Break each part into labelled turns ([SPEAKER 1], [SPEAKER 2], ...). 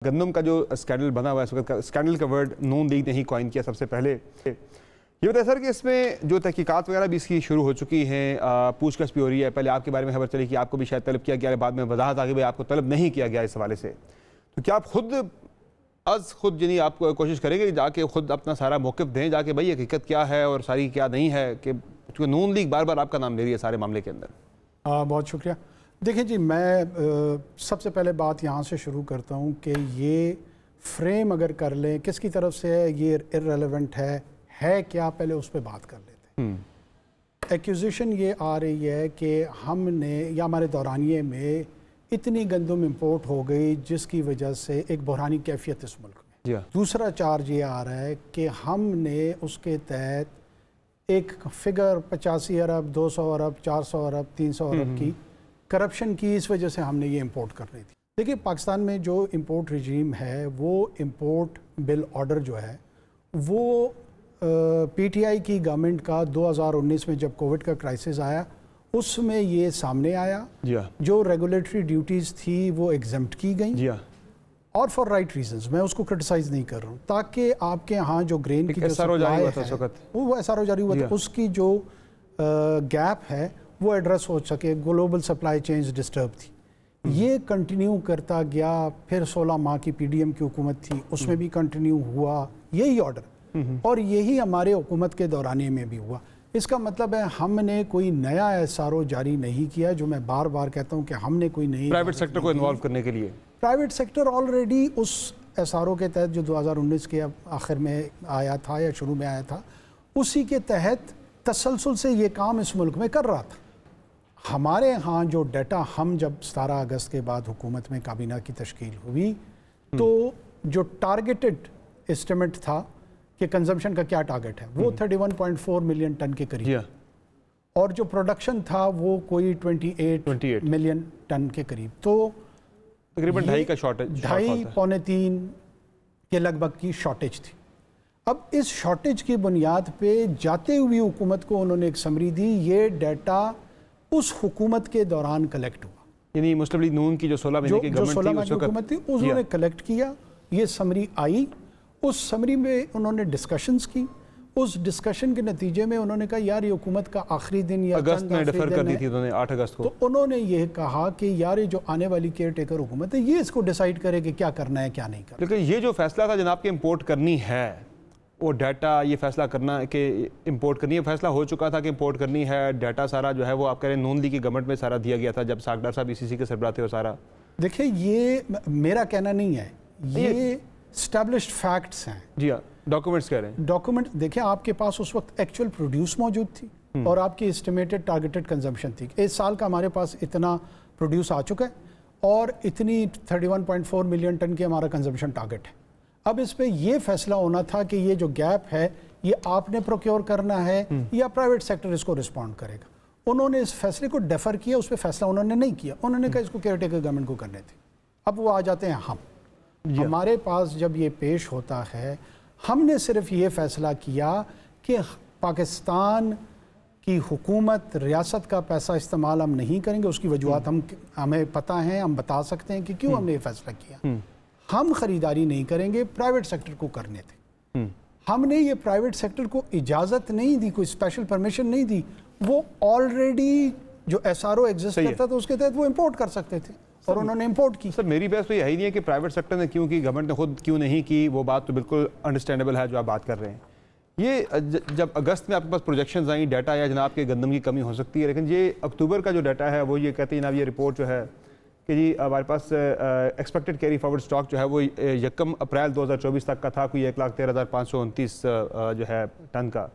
[SPEAKER 1] گندم کا جو اسکینڈل بنا ہوا ہے اس وقت کا اسکینڈل کا ورڈ نون لیگ نے ہی کوائن کیا سب سے پہلے. یہ بتائیں سر کہ اس میں جو تحقیقات وغیرہ بھی اس کی شروع ہو چکی ہیں, پوچھ گچھ بھی ہو رہی ہے. پہلے آپ کے بارے میں خبر چلی کہ آپ کو بھی شاید طلب کیا گیا, بعد میں وضاحت آگے بھی آپ کو طلب نہیں کیا گیا اس حوالے سے. تو کیا آپ خود یعنی آپ کوشش کریں گے جا کے خود اپنا سارا موقف دیں, جا کے بھائی حقیقت کیا ہے اور ساری کیا نہیں ہے, کہ نون لیگ بار بار آپ کا نام لے رہی ہے سارے معاملے کے اندر.
[SPEAKER 2] بہت شکریہ. دیکھیں جی, میں سب سے پہلے بات یہاں سے شروع کرتا ہوں کہ یہ فریم اگر کر لیں کس کی طرف سے ہے, یہ ارریلیونٹ ہے کیا, پہلے اس پہ بات کر لیتے ہیں. ایکوزیشن یہ آ رہی ہے کہ ہم نے یا ہمارے دورانیے میں اتنی گندم امپورٹ ہو گئی جس کی وجہ سے ایک بحرانی کیفیت اس ملک میں. دوسرا چارج یہ آ رہا ہے کہ ہم نے اس کے تحت ایک فگر 85 ارب 200 ارب 400 ارب 300 ارب کی کرپشن کی, اس وجہ سے ہم نے یہ امپورٹ کرنی تھی. دیکھیے پاکستان میں جو امپورٹ رجیم ہے وہ امپورٹ بل آرڈر جو ہے وہ پی ٹی آئی کی گورنمنٹ کا 2019 میں جب کووڈ کا کرائسس آیا اس میں یہ سامنے آیا. جو ریگولیٹری ڈیوٹیز تھی وہ ایگزمپٹ کی گئیں, اور فار رائٹ ریزنز, میں اس کو کرٹیسائز نہیں کر رہا ہوں, تاکہ آپ کے ہاں جو گرین کی جو سپلائی ہے وہ ایس آر او جاری ہوا تھا, اس کی جو گیپ ہے وہ ایڈریس ہو سکے. گلوبل سپلائی چینز ڈسٹرب تھی, یہ کنٹینیو کرتا گیا. پھر 16 ماہ کی پی ڈی ایم کی حکومت تھی, اس میں بھی کنٹینیو ہوا یہی آرڈر, اور یہی ہمارے حکومت کے دورانیے میں بھی ہوا. اس کا مطلب ہے ہم نے کوئی نیا ایس آر او جاری نہیں کیا, جو میں بار بار کہتا ہوں کہ ہم نے کوئی نئی
[SPEAKER 1] پرائیویٹ سیکٹر کو انوالو کرنے کے لیے.
[SPEAKER 2] پرائیویٹ سیکٹر آلریڈی اس ایس آر او کے تحت جو 2019 کے آخر میں آیا تھا یا شروع میں آیا تھا, اسی کے تحت تسلسل سے یہ کام اس ملک میں کر رہا تھا. ہمارے ہاں جو ڈیٹا, ہم جب 17 اگست کے بعد حکومت میں کابینہ کی تشکیل ہوئی تو جو ٹارگیٹڈ اسٹیمیٹ تھا کہ کنزمپشن کا کیا ٹارگٹ ہے وہ 31.4 ملین ٹن کے قریب, اور جو پروڈکشن تھا وہ کوئی 28 ملین ٹن کے قریب. تو
[SPEAKER 1] تقریباً 2.5 کا شارٹیج,
[SPEAKER 2] 2.5-3 کے لگ بھگ کی شارٹیج تھی. اب اس شارٹیج کی بنیاد پہ جاتے ہوئی حکومت کو انہوں نے ایک سمری دی. یہ ڈیٹا اس حکومت کے دوران کلیکٹ ہوا,
[SPEAKER 1] یعنی مسلم لیگ نون کی جو 16 مہینے کی
[SPEAKER 2] حکومت تھی انہوں نے کلیکٹ کیا. یہ سمری آئی, اس سمری میں انہوں نے ڈسکشنز کی. اس ڈسکشن کے نتیجے میں انہوں نے کہا یار یہ حکومت کا آخری دن یا
[SPEAKER 1] اگست میں ڈیفر کر دی تھی انہوں نے 8 اگست کو,
[SPEAKER 2] تو انہوں نے یہ کہا کہ یار یہ جو آنے والی کیئر ٹیکر حکومت ہے یہ اس کو ڈیسائیڈ کرے کہ کیا کرنا ہے کیا نہیں کرنا.
[SPEAKER 1] لیکن یہ جو فیصلہ تھا جناب کہ امپورٹ کرنی ہے, وہ ڈیٹا یہ فیصلہ کرنا کہ امپورٹ کرنی ہے, فیصلہ ہو چکا تھا کہ امپورٹ کرنی ہے. ڈیٹا سارا جو ہے وہ آپ کہہ رہے ہیں نون لیگ کی گورنمنٹ میں سارا دیا گیا تھا جب ساکھدار صاحب ECC کے سربراہ تھے. وہ سارا
[SPEAKER 2] دیکھیں یہ میرا کہنا نہیں ہے, یہ اسٹیبلشڈ فیکٹس ہیں.
[SPEAKER 1] جی ہاں, ڈاکومنٹس کہہ رہے ہیں.
[SPEAKER 2] ڈاکومنٹ دیکھیں, آپ کے پاس اس وقت ایکچوئل پروڈیوس موجود تھی اور آپ کی اسٹیمیٹڈ ٹارگیٹڈ کنزمپشن تھی. اس سال کا ہمارے پاس اتنا پروڈیوس آ چکا ہے اور اتنی 31.4 ملین ٹن کی ہمارا کنزمپشن ٹارگٹ ہے. اب اس پہ یہ فیصلہ ہونا تھا کہ یہ جو گیپ ہے یہ آپ نے پروکیور کرنا ہے یا پرائیویٹ سیکٹر اس کو رسپونڈ کرے گا. انہوں نے اس فیصلے کو ڈیفر کیا, اس پہ فیصلہ انہوں نے نہیں کیا. انہوں نے کہا اس کو کیئر ٹیکر گورنمنٹ کو کرنے تھے. اب وہ آ جاتے ہیں ہمارے پاس جب یہ پیش ہوتا ہے, ہم نے صرف یہ فیصلہ کیا کہ پاکستان کی حکومت ریاست کا پیسہ استعمال ہم نہیں کریں گے. اس کی وجوہات ہمیں پتہ ہیں, ہم بتا سکتے ہیں کہ کیوں ہم نے یہ فیصلہ کیا. ہم خریداری نہیں کریں گے, پرائیویٹ سیکٹر کو کرنے تھے. ہم نے یہ پرائیویٹ سیکٹر کو اجازت نہیں دی, کوئی اسپیشل پرمیشن نہیں دی. وہ آلریڈی جو ایس آر او ایگزسٹ کرتا تھا اس کے تحت وہ امپورٹ کر سکتے تھے اور انہوں نے امپورٹ کی.
[SPEAKER 1] سر میری بحث تو یہ ہی نہیں ہے کہ پرائیویٹ سیکٹر نے کیوں کی, گورنمنٹ نے خود کیوں نہیں کی, وہ بات تو بالکل انڈرسٹینڈیبل ہے جو آپ بات کر رہے ہیں. یہ جب اگست میں آپ کے پاس پروجیکشنز آئیں, ڈیٹا یا جناب کے گندم کی کمی ہو سکتی ہے, لیکن یہ اکتوبر کا جو ڈیٹا ہے وہ یہ کہتے ہیں جناب, یہ رپورٹ جو ہے کہ جی ہمارے پاس ایکسپیکٹڈ کیری فارورڈ سٹاک جو ہے وہ 1 اپریل 2024 تک کا تھا کوئی 1,13,529 جو ہے ٹن کا.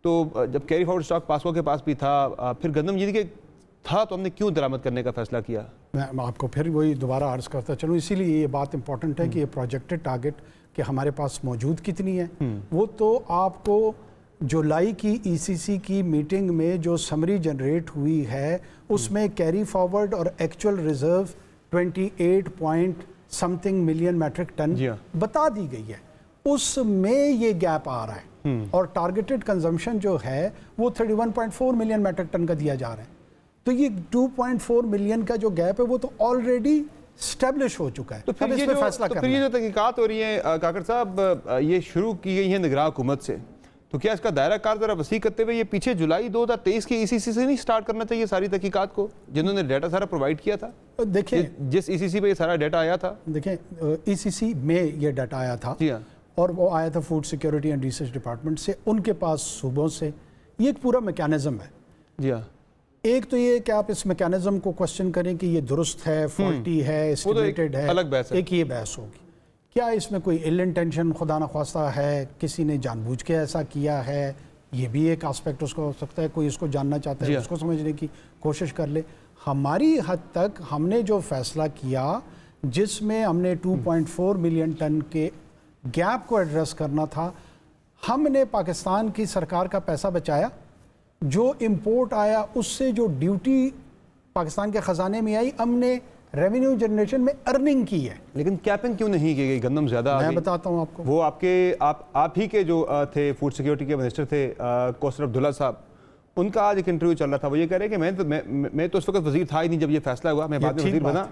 [SPEAKER 1] تو جب کیری فارورڈ سٹاک پاسکو کے پاس بھی تھا, پھر گندم یہ کہ تھا تو ہم نے کیوں درآمد کرنے کا فیصلہ کیا؟
[SPEAKER 2] میں آپ کو پھر وہی دوبارہ عرض کرتا چلوں, اسی لیے یہ بات امپورٹنٹ ہے کہ یہ پروجیکٹڈ ٹارگٹ کہ ہمارے پاس موجود کتنی ہے, وہ تو آپ کو جولائی کی ECC کی میٹنگ میں جو سمری جنریٹ ہوئی ہے اس میں کیری فارورڈ اور actual reserve 28 million metric ton بتا دی گئی ہے. اس میں یہ گیپ آ رہا ہے اور ٹارگیٹڈ کنزمپشن جو ہے وہ 31.4 ملین میٹرک ٹن کا دیا جا رہا ہے. تو یہ 2.4 ملین کا جو گیپ ہے وہ تو آلریڈی اسٹیبلش ہو چکا ہے.
[SPEAKER 1] تو پھر یہ جو تحقیقات ہو رہی ہیں کاکڑ صاحب یہ شروع کی گئی ہیں نگراں حکومت سے, تو کیا اس کا دائرہ کار ذرا وسیع کرتے ہوئے یہ پیچھے جولائی 2023 کی ECC سے نہیں سٹارٹ کرنا چاہیے ساری تحقیقات کو, جنہوں نے ڈیٹا سارا پرووائڈ کیا تھا؟
[SPEAKER 2] دیکھیں
[SPEAKER 1] جس ECC پہ یہ سارا ڈیٹا آیا تھا,
[SPEAKER 2] دیکھیں ECC میں یہ ڈیٹا آیا تھا اور وہ آیا تھا food security and research department سے, ان کے پاس صوبوں سے. یہ ایک پورا میکینزم ہے. جی ہاں, ایک تو یہ کہ آپ اس میکینزم کو کوسچن کریں کہ یہ درست ہے, فالٹی ہے, اسٹیمیٹڈ ہے, ایک یہ بحث ہوگی. کیا اس میں کوئی ایل انٹینشن خدا نخواستہ ہے, کسی نے جان بوجھ کے ایسا کیا ہے, یہ بھی ایک آسپیکٹ اس کو ہو سکتا ہے. کوئی اس کو جاننا چاہتا ہے, اس کو سمجھنے کی کوشش کر لے. ہماری حد تک ہم نے جو فیصلہ کیا, جس میں ہم نے 2.4 ملین ٹن کے گیپ کو ایڈریس کرنا تھا, ہم نے پاکستان کی سرکار کا پیسہ بچایا. جو امپورٹ آیا اس سے جو ڈیوٹی پاکستان کے خزانے میں آئی, ہم نے ریونیو جنریشن میں ارننگ کی ہے.
[SPEAKER 1] لیکن کیپنگ کیوں نہیں کی گئی؟ گندم زیادہ
[SPEAKER 2] میں بتاتا ہوں آپ کو.
[SPEAKER 1] وہ آپ ہی کے جو تھے فوڈ سیکیورٹی کے منسٹر تھے کوثر عبداللہ صاحب, ان کا آج ایک انٹرویو چل رہا تھا. وہ یہ کہہ رہے کہ میں تو اس وقت وزیر تھا ہی نہیں جب یہ فیصلہ ہوا, میں بعد میں وزیر بنا.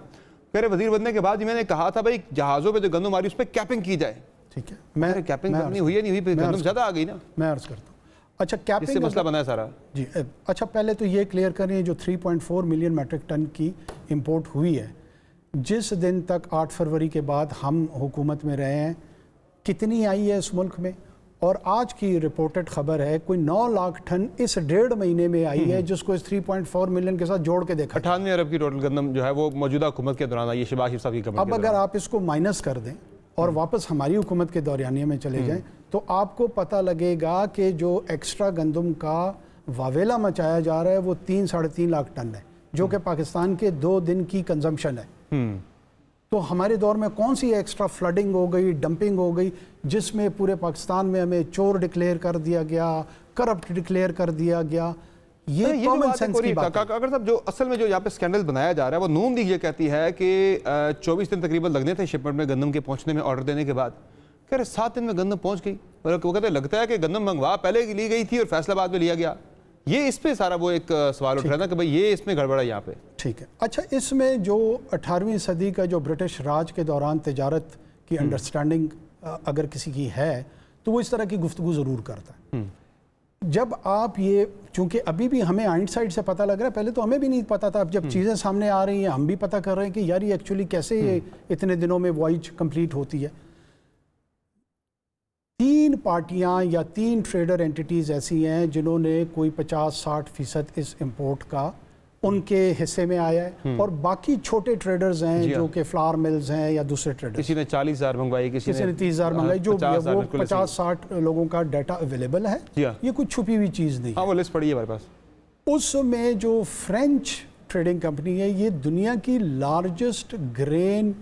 [SPEAKER 1] کہہ رہے وزیر بننے کے بعد میں نے کہا تھا بھائی جہازوں پہ جو گندم آ رہی اس پہ کیپنگ کی جائے. ٹھیک ہے, میں کیپنگ کرنی ہوئی ہے نہیں ہوئی, گندم زیادہ آ گئی نا.
[SPEAKER 2] میں عرض کرتا ہوں. اچھا کیپنگ
[SPEAKER 1] سے مسئلہ بنا ہے سارا.
[SPEAKER 2] جی اچھا, پہلے تو یہ کلیئر کریں, جو 3.4 ملین میٹرک ٹن کی امپورٹ ہوئی ہے, جس دن تک 8 فروری کے بعد ہم حکومت میں رہے ہیں, کتنی آئی ہے اس ملک میں؟ اور آج کی رپورٹڈ خبر ہے کوئی 9 لاکھ ٹن اس 1.5 مہینے میں آئی ہے, جس کو اس 3.4 ملین کے ساتھ جوڑ کے دیکھا.
[SPEAKER 1] 98 ارب کی ٹوٹل گندم جو ہے وہ موجودہ حکومت کے دوران آئی ہے, شہباز شریف صاحب کی گورنمنٹ.
[SPEAKER 2] اب اگر آپ اس کو مائنس کر دیں اور واپس ہماری حکومت کے دورانیے میں چلے جائیں, تو آپ کو پتہ لگے گا کہ جو ایکسٹرا گندم کا واویلا مچایا جا رہا ہے وہ 3-3.5 لاکھ ٹن ہے, جو کہ پاکستان کے 2 دن کی کنزمپشن ہے. تو ہمارے دور میں کون سی ایکسٹرا فلڈنگ ہو گئی, ڈمپنگ ہو گئی, جس میں پورے پاکستان میں ہمیں چور ڈکلیئر کر دیا گیا, کرپٹ ڈکلیئر کر دیا گیا. یہ کامن سینس کی بات ہے.
[SPEAKER 1] اگر صاحب جو اصل میں جو یہاں پہ سکینڈل بنایا جا رہا ہے, وہ نون لیگ یہ کہتی ہے کہ 24 دن تقریباً لگنے تھے شپمنٹ میں گندم کے پہنچنے میں آرڈر دینے کے بعد. کہہ رہے 7 دن میں گندم پہنچ گئی. وہ کہتے ہیں لگتا ہے کہ گندم منگوا پہلے لی گئی تھی اور فیصلہ بعد میں لیا گیا. یہ اس پہ سارا وہ ایک سوال اٹھ رہا تھا کہ بھئی یہ اس میں گڑبڑ ہے یہاں پہ.
[SPEAKER 2] ٹھیک ہے. اچھا, اس میں جو 18ویں صدی کا جو برٹش راج کے دوران تجارت کی انڈرسٹینڈنگ اگر کسی کی ہے, تو وہ اس طرح کی گفتگو ضرور کرتا ہے. جب آپ یہ, چونکہ ابھی بھی ہمیں آئنڈ سائڈ سے پتہ لگ رہا ہے, پہلے تو ہمیں بھی نہیں پتہ تھا, اب جب چیزیں سامنے آ رہی ہیں ہم بھی پتہ کر رہے ہیں کہ یار یہ ایکچولی کیسے یہ اتنے دنوں میں وائج کمپلیٹ ہوتی ہے. 3 پارٹیاں یا 3 ٹریڈر اینٹیٹیز ایسی ہیں جنہوں نے کوئی 50-60% اس امپورٹ کا ان کے حصے میں آیا ہے, اور باقی چھوٹے ٹریڈرز ہیں جو کہ فلاور ملز ہیں یا دوسرے ٹریڈرز.
[SPEAKER 1] کسی نے 40,000 منگوائی, کسی نے
[SPEAKER 2] 30,000 منگوائی, جو وہ 50-60 لوگوں کا ڈیٹا اویلیبل ہے. یہ کوئی چھپی ہوئی چیز نہیں.
[SPEAKER 1] ہاں, وہ لسٹ پڑی ہے ہمارے پاس.
[SPEAKER 2] اس میں جو فرینچ ٹریڈنگ کمپنی ہے, یہ دنیا کی لارجسٹ گرین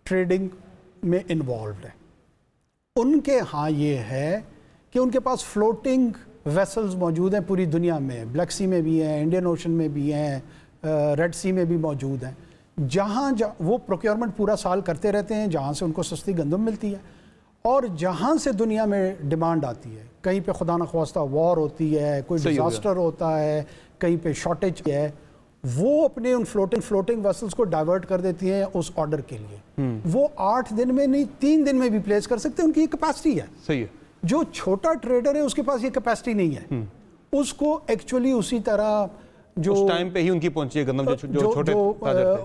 [SPEAKER 2] ٹریڈنگ میں انوالوڈ ہے. ان کے ہاں یہ ہے کہ ان کے پاس فلوٹنگ ویسلز موجود ہیں پوری دنیا میں, بلیک سی میں بھی ہیں, انڈین اوشن میں بھی ہیں, ریڈ سی میں بھی موجود ہیں, جہاں وہ پروکیورمنٹ پورا سال کرتے رہتے ہیں, جہاں سے ان کو سستی گندم ملتی ہے, اور جہاں سے دنیا میں ڈیمانڈ آتی ہے. کہیں پہ خدا نخواستہ وار ہوتی ہے, کوئی ڈیزاسٹر ہوتا ہے, کہیں پہ شارٹیج ہے, وہ اپنے ان فلوٹنگ ویسلز کو ڈائیورٹ کر دیتی ہیں اس آرڈر کے لیے. وہ 8 دن میں نہیں 3 دن میں بھی پلیس کر سکتے, ان کی یہ کیپیسٹی ہے. صحیح ہے. جو چھوٹا ٹریڈر ہے اس کے پاس یہ کیپیسٹی نہیں ہے. اس کو ایکچولی اسی طرح جو
[SPEAKER 1] اس ٹائم پہ ہی ان کی پہنچی ہے گندم, جو چھوٹے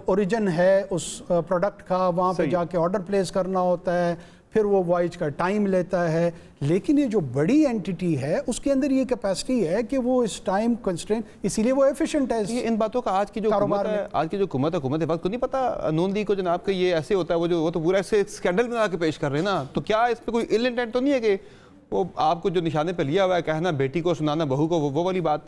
[SPEAKER 2] اوریجن ہے اس پروڈکٹ کا, وہاں پہ جا کے آرڈر پلیس کرنا ہوتا ہے, پھر وہ وائج کا ٹائم لیتا ہے. لیکن یہ جو بڑی اینٹیٹی ہے اس کے اندر یہ کیپیسٹی ہے کہ وہ اس ٹائم کنسٹرین, اسی لیے وہ ایفیشنٹ ہے.
[SPEAKER 1] یہ ان باتوں کا آج کی جو حکومت وقت کو نہیں پتا نون لیگ کو جناب کہ یہ ایسے ہوتا ہے, وہ تو پورا ایسے اسکینڈل بنا کے پیش کر رہے ہیں نا. تو کیا اس پہ کوئی ایل انٹینٹ تو نہیں ہے کہ وہ آپ کو جو نشانے پہ لیا ہوا ہے, کہنا بیٹی کو سنانا بہو کو, وہ والی بات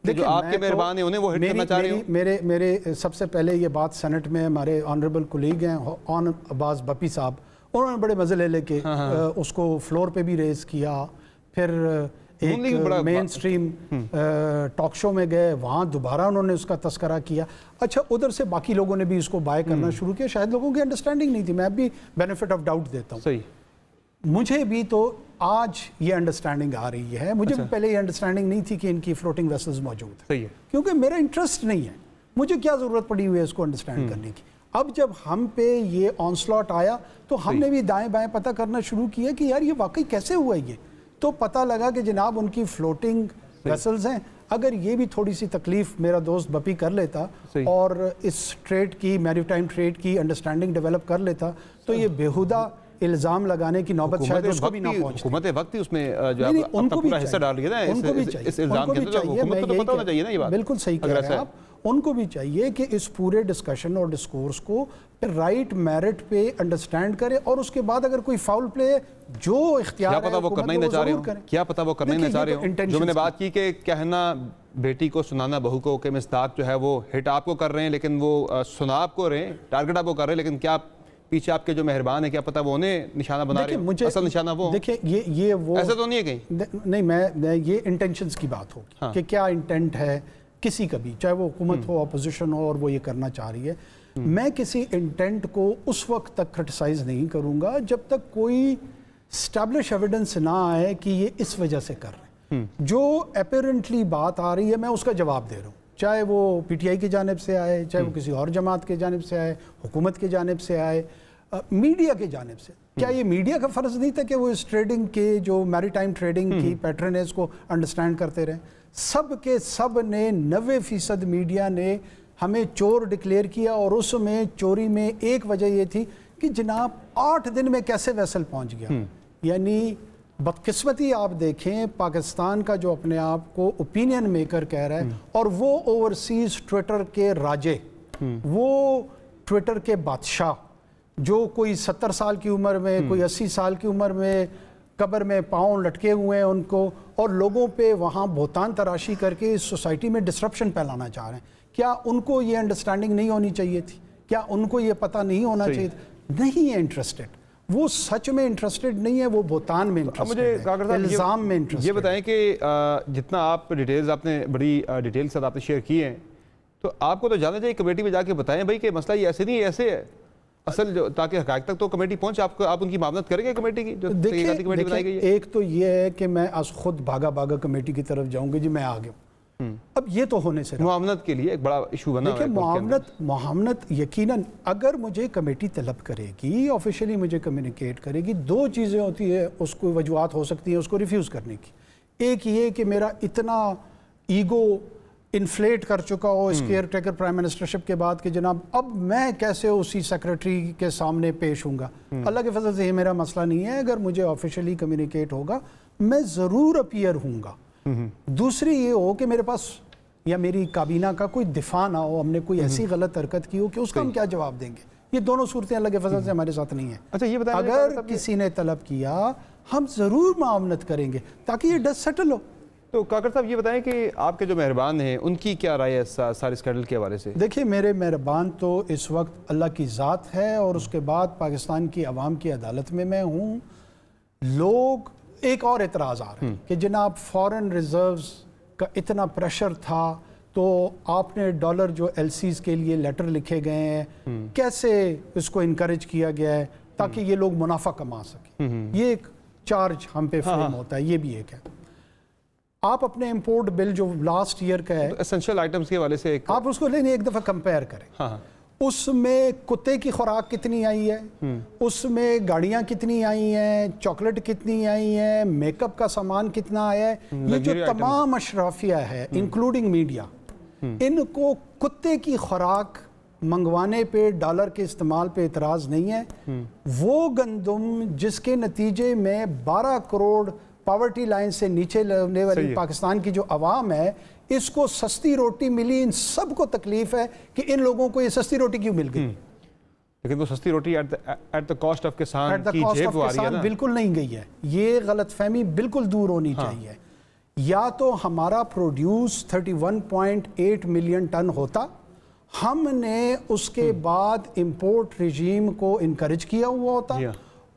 [SPEAKER 1] جو آپ کے مہربان ہیں انہیں وہ ہٹ کرنا چاہ رہے ہوں؟
[SPEAKER 2] میرے سب سے پہلے یہ بات سینٹ میں ہمارے آنریبل کولیگ ہیں آن عباس بپی صاحب, انہوں نے بڑے مزے لے کے اس کو فلور پہ بھی ریز کیا. پھر ایک مین سٹریم ٹاک شو میں گئے, وہاں دوبارہ انہوں نے اس کا تذکرہ کیا. اچھا, ادھر سے باقی لوگوں نے بھی اس کو بائی کرنا شروع کیا. شاید لوگوں کی انڈرسٹینڈنگ نہیں تھی, میں بھی بینیفٹ آف ڈاؤٹ دیتا ہوں.
[SPEAKER 1] صحیح.
[SPEAKER 2] مجھے بھی تو آج یہ انڈرسٹینڈنگ آ رہی ہے, مجھے بھی پہلے یہ انڈرسٹینڈنگ نہیں تھی کہ ان کی فلوٹنگ ویسلز موجود ہیں, کیونکہ میرا انٹرسٹ نہیں ہے. مجھے کیا ضرورت پڑی ہوئی ہے اس کو انڈرسٹینڈ کرنے کی. اب جب ہم پہ یہ آن سلاٹ آیا تو ہم نے بھی دائیں بائیں پتہ کرنا شروع کیا کہ یار یہ واقعی کیسے ہوا یہ. تو پتہ لگا کہ جناب ان کی فلوٹنگ ویسلز ہیں. اگر یہ بھی تھوڑی سی تکلیف میرا دوست بپی کر لیتا اور اس ٹریڈ کی میریٹائم ٹریڈ کی انڈرسٹینڈنگ ڈیولپ کر لیتا تو یہ بیہودہ الزام لگانے کی نوبت شاید اس کو بھی نہ پہنچتی.
[SPEAKER 1] حکومت وقت ہی اس میں جو ہے اپنا پورا حصہ ڈال رہی ہے نا اس الزام کے اندر. حکومت کو تو پتہ ہونا چاہیے نا یہ بات.
[SPEAKER 2] بالکل صحیح کہہ رہے ہیں آپ. ان کو بھی چاہیے کہ اس پورے ڈسکشن اور ڈسکورس کو رائٹ میرٹ پہ انڈرسٹینڈ کرے اور اس کے بعد اگر کوئی فاؤل پلے جو اختیار ہے
[SPEAKER 1] کیا پتہ وہ کرنا ہی نہ چاہ رہے ہوں. کیا پتہ وہ کرنا ہی نہ چاہ رہے ہوں. جو میں نے بات کی کہ کہنا بیٹی کو سنانا بہو کو کہ مصداق جو ہے وہ ہٹ آپ کو کر رہے ہیں لیکن وہ سنا آپ کو رہے ہیں, ٹارگٹ آپ کو کر رہے ہیں, لیکن کیا پیچھے آپ کے جو مہربان ہیں کیا پتہ وہ انہیں نشانہ بنا رہے ہیں, اصل نشانہ وہ.
[SPEAKER 2] دیکھیں یہ وہ
[SPEAKER 1] ایسا تو نہیں ہے کہیں.
[SPEAKER 2] نہیں, میں یہ انٹینشنز کی بات ہوگی کہ کیا انٹینٹ ہے کسی کا بھی, چاہے وہ حکومت ہو اپوزیشن ہو اور وہ یہ کرنا چاہ رہی ہے. میں کسی انٹینٹ کو اس وقت تک کرٹیسائز نہیں کروں گا جب تک کوئی اسٹیبلش ایویڈنس نہ آئے کہ یہ اس وجہ سے کر رہے ہیں. جو اپیرنٹلی بات آ رہی ہے میں اس کا جواب دے رہا ہوں, چاہے وہ پی ٹی آئی کی جانب سے آئے, چاہے وہ کسی اور جماعت کی جانب سے آئے, حکومت کی جانب سے آئے, میڈیا کی جانب سے. کیا یہ میڈیا کا فرض نہیں تھا کہ وہ اس ٹریڈنگ کے جو میری ٹائم ٹریڈنگ کی پیٹرنیز کو انڈرسٹینڈ کرتے رہیں. سب کے سب نے 90% میڈیا نے ہمیں چور ڈکلیئر کیا اور اس میں چوری میں ایک وجہ یہ تھی کہ جناب 8 دن میں کیسے ویسل پہنچ گیا. یعنی بدقسمتی آپ دیکھیں پاکستان کا جو اپنے آپ کو اوپینین میکر کہہ رہا ہے اور وہ اوورسیز ٹویٹر کے راجے, وہ ٹویٹر کے بادشاہ جو کوئی 70 سال کی عمر میں کوئی 80 سال کی عمر میں قبر میں پاؤں لٹکے ہوئے ہیں ان کو, اور لوگوں پہ وہاں بہتان تراشی کر کے اس سوسائٹی میں ڈسرپشن پھیلانا چاہ رہے ہیں. کیا ان کو یہ انڈرسٹینڈنگ نہیں ہونی چاہیے تھی؟ کیا ان کو یہ پتہ نہیں ہونا چاہیے تھا؟ نہیں ہے انٹرسٹڈ, وہ سچ میں انٹرسٹڈ نہیں ہے, وہ بہتان میں انٹرسٹڈ ہے, الزام میں انٹرسٹڈ.
[SPEAKER 1] یہ بتائیں کہ جتنا آپ ڈیٹیلز آپ نے بڑی ڈیٹیل کے ساتھ آپ نے شیئر کی ہیں تو آپ کو تو جانا چاہیے کمیٹی میں جا کے بتائیں بھائی کہ مسئلہ یہ ایسے نہیں ایسے ہے اصل, جو تاکہ حقائق تک تو کمیٹی پہنچے. آپ ان کی معاونت کریں گے کمیٹی کی جو تحقیقاتی کمیٹی بنائی گئی ہے؟
[SPEAKER 2] ایک تو یہ ہے کہ میں از خود بھاگا کمیٹی کی طرف جاؤں گی جی میں آ گیا ہوں. اب یہ تو ہونے سے
[SPEAKER 1] معاونت کے لیے ایک بڑا ایشو بنا
[SPEAKER 2] ہے. معاونت یقیناً اگر مجھے کمیٹی طلب کرے گی, آفیشلی مجھے کمیونیکیٹ کرے گی, 2 چیزیں ہوتی ہے اس کو وجوہات ہو سکتی ہیں اس کو ریفیوز کرنے کی. ایک یہ کہ میرا اتنا ایگو انفلیٹ کر چکا ہو اس کیئر ٹیکر پرائم منسٹرشپ کے بعد کہ جناب اب میں کیسے اسی سیکرٹری کے سامنے پیش ہوں گا. اللہ کے فضل سے یہ میرا مسئلہ نہیں ہے, اگر مجھے آفیشلی کمیونیکیٹ ہوگا میں ضرور اپیئر ہوں گا. دوسری یہ ہو کہ میرے پاس یا میری کابینہ کا کوئی دفاع نہ ہو, ہم نے کوئی ایسی غلط حرکت کی ہو کہ اس کا ہم کیا جواب دیں گے. یہ دونوں صورتیں اللہ کے فضل سے ہمارے ساتھ نہیں ہیں.
[SPEAKER 1] اچھا یہ بتائیں,
[SPEAKER 2] اگر کسی نے طلب کیا ہم ضرور معاونت کریں گے تاکہ یہ ڈس سیٹل ہو.
[SPEAKER 1] تو کاکڑ صاحب یہ بتائیں کہ آپ کے جو مہربان ہیں ان کی کیا رائے ہے سارے اسکینڈل کے حوالے سے؟
[SPEAKER 2] دیکھیں میرے مہربان تو اس وقت اللہ کی ذات ہے اور اس کے بعد پاکستان کی عوام کی عدالت میں ہوں. لوگ ایک اور اعتراض آ رہا ہے کہ جناب فارن ریزروز کا اتنا پریشر تھا تو آپ نے ڈالر جو ایل سیز کے لیے لیٹر لکھے گئے ہیں کیسے اس کو انکریج کیا گیا ہے تاکہ یہ لوگ منافع کما سکیں. یہ ایک چارج ہم پہ فریم ہوتا ہے, یہ بھی ایک ہے. آپ اپنے امپورٹ بل جو لاسٹ ایئر کا ہے
[SPEAKER 1] اسینشل آئٹمز کے حوالے سے
[SPEAKER 2] آپ اس کو لیں ایک دفعہ کمپیئر کریں. اس میں کتے کی خوراک کتنی آئی ہے, اس میں گاڑیاں کتنی آئی ہیں, چاکلیٹ کتنی آئی ہیں, میک اپ کا سامان کتنا آیا ہے. یہ جو تمام اشرافیہ ہے انکلوڈنگ میڈیا, ان کو کتے کی خوراک منگوانے پہ ڈالر کے استعمال پہ اعتراض نہیں ہے. وہ گندم جس کے نتیجے میں 12 کروڑ پاورٹی لائن سے نیچے لینے والی پاکستان کی جو عوام ہے اس کو سستی روٹی ملی, ان سب کو تکلیف ہے کہ ان لوگوں کو یہ سستی روٹی کیوں مل گئی.
[SPEAKER 1] لیکن وہ سستی روٹی ایٹ دا کاسٹ آف کسان کی جیب آ رہی ہے نا,
[SPEAKER 2] بالکل نہیں گئی ہے. یہ غلط فہمی بالکل دور ہونی چاہیے. یا تو ہمارا پروڈیوس 31.8 ملین ٹن ہوتا, ہم نے اس کے بعد امپورٹ رجیم کو انکریج کیا ہوا ہوتا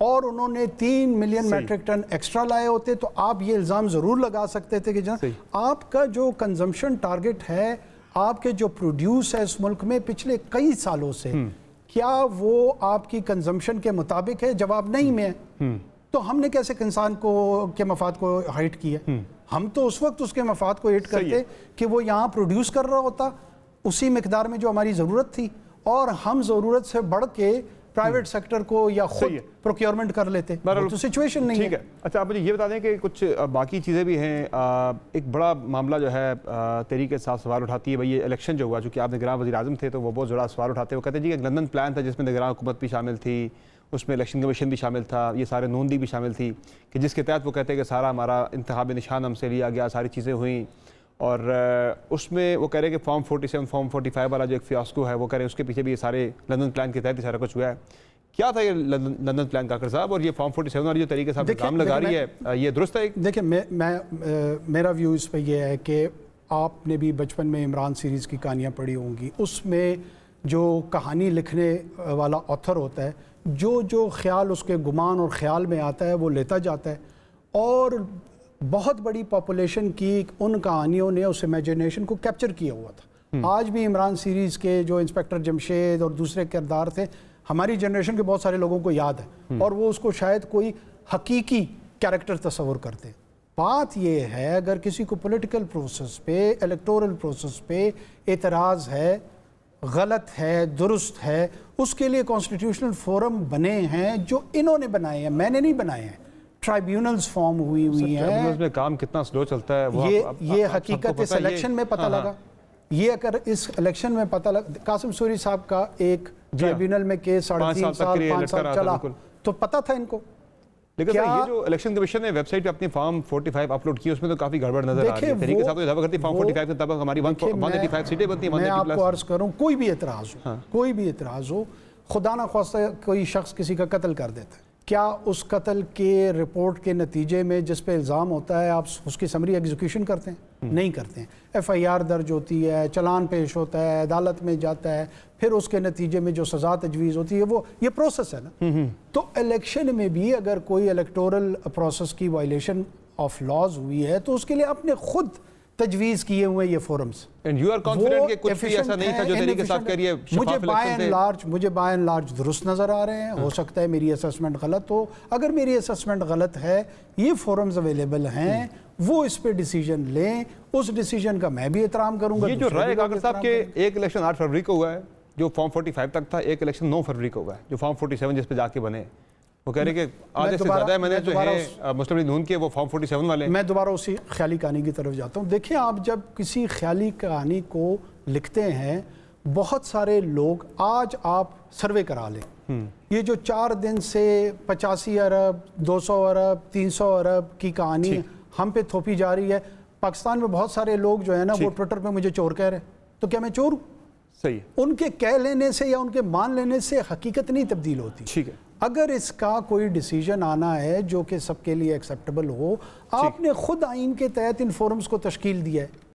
[SPEAKER 2] اور انہوں نے 3 ملین میٹرک ٹن ایکسٹرا لائے ہوتے, تو آپ یہ الزام ضرور لگا سکتے تھے کہ جناب آپ کا جو کنزمپشن ٹارگٹ ہے, آپ کے جو پروڈیوس ہے اس ملک میں پچھلے کئی سالوں سے, کیا وہ آپ کی کنزمپشن کے مطابق ہے؟ جواب نہیں میں ہے. تو ہم نے کیسے انسان کے مفاد کو ہائٹ کیا؟ ہم تو اس وقت اس کے مفاد کو ہائٹ کرتے کہ وہ یہاں پروڈیوس کر رہا ہوتا اسی مقدار میں جو ہماری ضرورت تھی, اور ہم ضرورت سے بڑھ کے پرائیویٹ سیکٹر کو یا خود پروکیورمنٹ کر لیتے. تو سچویشن نہیں ہے.
[SPEAKER 1] ٹھیک ہے. اچھا آپ مجھے یہ بتا دیں کہ کچھ باقی چیزیں بھی ہیں. ایک بڑا معاملہ جو ہے تحریک انصاف سوال اٹھاتی ہے بھائی یہ الیکشن جو ہوا, چونکہ آپ نگراں وزیر اعظم تھے تو وہ بہت بڑا سوال اٹھاتے ہیں. وہ کہتے ہیں جی کہ لندن پلان تھا جس میں نگراں حکومت بھی شامل تھی, اس میں الیکشن کمیشن بھی شامل تھا, یہ سارے نوندی بھی شامل تھی, کہ جس کے تحت وہ کہتے ہیں کہ سارا ہمارا انتخابی نشان ہم سے لیا گیا, ساری چیزیں ہوئیں. اور اس میں وہ کہہ رہے ہیں کہ فارم 47 فارم 45 والا جو ایک فیاسکو ہے وہ کہہ رہے ہیں اس کے پیچھے بھی یہ سارے لندن پلان کے تحت ہی سارا کچھ ہوا ہے. کیا تھا یہ لندن پلان کاکڑ صاحب, اور یہ فارم 47 والی جو طریقے سے الزام لگا رہی ہے یہ درست ہے؟
[SPEAKER 2] دیکھیں میرا ویو اس پہ یہ ہے کہ آپ نے بھی بچپن میں عمران سیریز کی کہانیاں پڑھی ہوں گی. اس میں جو کہانی لکھنے والا آتھر ہوتا ہے جو خیال اس کے گمان اور خیال میں آتا ہے وہ لیتا جاتا ہے, اور بہت بڑی پاپولیشن کی ان کہانیوں نے اس امیجنیشن کو کیپچر کیا ہوا تھا. آج بھی عمران سیریز کے جو انسپیکٹر جمشید اور دوسرے کردار تھے ہماری جنریشن کے بہت سارے لوگوں کو یاد ہے, اور وہ اس کو شاید کوئی حقیقی کیریکٹر تصور کرتے. بات یہ ہے اگر کسی کو پولیٹیکل پروسیس پہ, الیکٹورل پروسیس پہ اعتراض ہے, غلط ہے, درست ہے, اس کے لیے کانسٹیٹیوشنل فورم بنے ہیں جو انہوں نے بنائے ہیں, میں نے نہیں بنائے ہیں. ٹرائیبیونلز فارم ہوئی ہیں.
[SPEAKER 1] ٹرائیبیونلز میں کام کتنا سلو چلتا ہے
[SPEAKER 2] یہ حقیقت اس الیکشن میں پتہ لگا. یہ اگر اس الیکشن میں پتہ لگا, قاسم سوری صاحب کا ایک ٹرائیبیونل میں کیس 3.5 سال 5 سال چلا تو پتہ تھا ان کو.
[SPEAKER 1] لیکن یہ جو الیکشن کمیشن نے ویب سائٹ پہ اپنی فارم 45 اپلوڈ کی اس میں تو کافی گڑبڑ نظر آ رہی ہے. طریقے سے اضافہ کرتی فارم 45 کے تب ہماری 185 سیٹیں بنتی ہیں.
[SPEAKER 2] میں آپ کو عرض کروں کوئی بھی اعتراض ہو, خدا نہ خواستہ کوئی شخص کسی کا قتل کر دیتا ہے, کیا اس قتل کے رپورٹ کے نتیجے میں جس پہ الزام ہوتا ہے آپ اس کی سمری ایگزیکیوشن کرتے ہیں؟ نہیں کرتے ہیں. ایف آئی آر درج ہوتی ہے, چلان پیش ہوتا ہے, عدالت میں جاتا ہے, پھر اس کے نتیجے میں جو سزا تجویز ہوتی ہے وہ یہ پروسیس ہے نا. تو الیکشن میں بھی اگر کوئی الیکٹورل پروسیس کی وائلیشن آف لاز ہوئی ہے تو اس کے لیے اپنے خود تجویز کیے ہوئے یہ forums.
[SPEAKER 1] And you are confident کہ کچھ بھی ایسا نہیں تھا جو طریقے صاحب کہہ رہی ہے
[SPEAKER 2] مجھے بائی اینڈ لارج درست نظر آ رہے ہیں. ہو سکتا ہے میری اسسمنٹ غلط ہو, اگر میری اسسمنٹ غلط ہے یہ فورمز اویلیبل ہیں, وہ اس پہ ڈیسیجن لیں, اس ڈیسیجن کا میں بھی احترام کروں گا.
[SPEAKER 1] یہ جو رائے کاکڑ صاحب کے ایک الیکشن 8 فروری کو ہوا ہے جو فارم 45 تک تھا, ایک الیکشن 9 فروری کو ہوا ہے جو فارم 47 جس پہ جا کے بنے. وہ کہہ رہے کہ آدھے سے زیادہ میں نے جو ہے مسلم لیگ نون کے وہ فارم 47 والے.
[SPEAKER 2] میں دوبارہ اسی خیالی کہانی کی طرف جاتا ہوں. دیکھیں آپ جب کسی خیالی کہانی کو لکھتے ہیں, بہت سارے لوگ, آج آپ سروے کرا لیں, یہ جو 4 دن سے 85 ارب 200 ارب 300 ارب کی کہانی ہم پہ تھوپی جا رہی ہے. پاکستان میں بہت سارے لوگ جو ہے نا وہ ٹویٹر پہ مجھے چور کہہ رہے ہیں, تو کیا میں چور ہوں؟
[SPEAKER 1] صحیح.
[SPEAKER 2] ان کے کہہ لینے سے یا ان کے مان لینے سے حقیقت نہیں تبدیل ہوتی.
[SPEAKER 1] ٹھیک ہے.
[SPEAKER 2] اگر اس کا کوئی ڈیسیجن آنا ہے جو کہ سب کے لیے ایکسیپٹیبل ہو, آپ نے خود آئین کے تحت ان فورمز کو تشکیل دیا ہے,